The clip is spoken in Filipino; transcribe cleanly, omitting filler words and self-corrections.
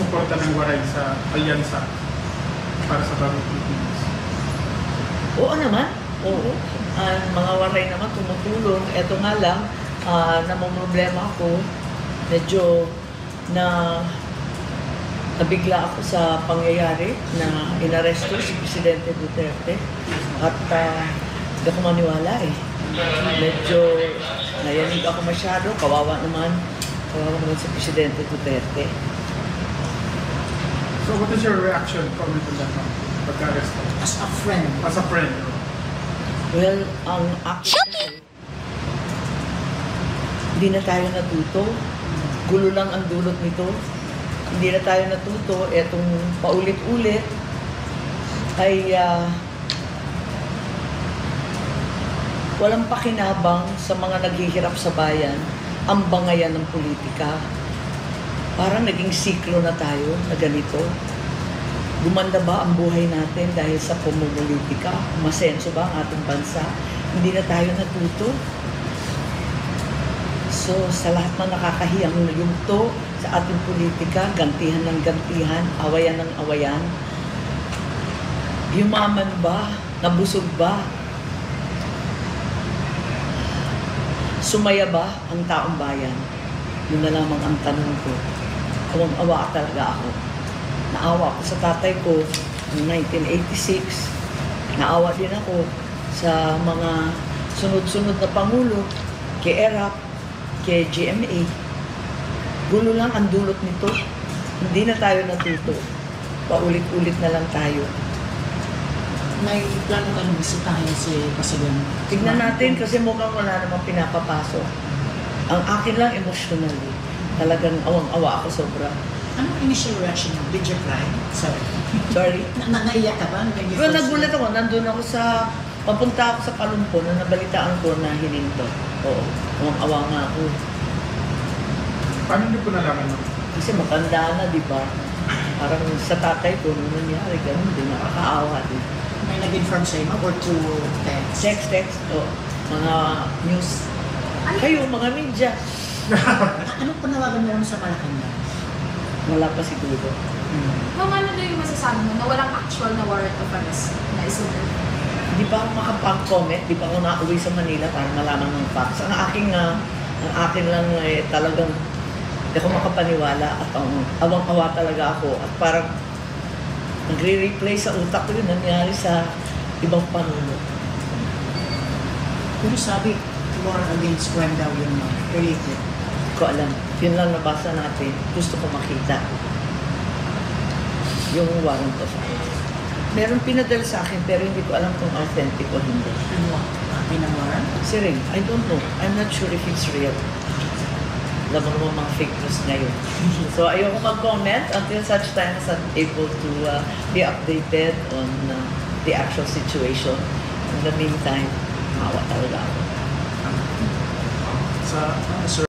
suporta ng Waray sa alyansa para sa bagong Pilipinas? Oo naman. Oo. Ang mga Waray naman tumutulong. Ito nga lang, namumroblema ako. Medyo nabigla ako sa pangyayari na inaresto si Presidente Duterte. At hindi ako maniwala eh. Medyo nayanig ako masyado. Kawawa naman si Presidente Duterte. So what is your reaction, comment on that, pagka-arrest? As a friend. As a friend? Well, ang akin kasi, hindi na tayo natuto. Gulo lang ang dulot nito. Hindi na tayo natuto. Etong paulit-ulit ay walang pakinabang sa mga naghihirap sa bayan ang bangayan ng politika. Parang naging siklo na tayo na ganito. Gumanda ba ang buhay natin dahil sa pamumulitika? Masenso ba ang ating bansa? Hindi na tayo natuto. So, sa lahat ng nakakahiyang yugto sa ating politika, gantihan ng gantihan, awayan ng awayan. Yumaman ba? Nabusog ba? Sumaya ba ang taong bayan? Yun na lamang ang tanong ko. Awang-awa talaga ako. Naawa ako sa tatay ko noong 1986. Naawa din ako sa mga sunod-sunod na pangulo, kay ERAP, kay GMA. Gulo lang ang dulot nito. Hindi na tayo natuto. Paulit-ulit na lang tayo. May plano ka nang bisitahin si President? Tignan natin kasi mukhang wala namang pinapapasok. Ang akin lang emotional eh. Talagang awang-awa ako sobra. Anong initial reaction mo? Did you cry? Sorry? Naiyak ka ba? Well, nagulat ako. Nandun ako papunta ako sa Palumpo na nabalitaan ko na hininto. Oo. Awang-awa nga ako. Paano niyo po nalaman mo? Kasi matanda na, di ba? Parang sa tatay ko, nung nangyari, ganun din, nakakaawa din. May nag-inform sa'yo or through text? Text, oh. Mga news. Kayo, mga media. Anong panawagan mo sa Malacanang? Wala pa siguro. Ma'am, ano na yung masasabi mo na walang actual na warrant of arrest na isunod? Hindi pa ako makapag-comment, di pa ako nauwi sa Manila para malaman ng facts. Ang akin lang talagang hindi ako makapaniwala at awang-awa talaga ako. At parang nagre-replay sa utak ko yung nangyari sa ibang panuno. Pero sabi, war against crime daw yun, related. Hindi ko alam. Yun lang nabasa natin. Gusto ko makita yung warrant of arrest. Meron pinadala sa akin pero hindi ko alam kung authentic o hindi. Ano? Pinang-warrant? Si Ring, I don't know. I'm not sure if it's real. Alam mo naman mga fake news ngayon. So ayoko mag-comment until such time as I'm able to be updated on the actual situation. In the meantime, maawa talaga ako. Sa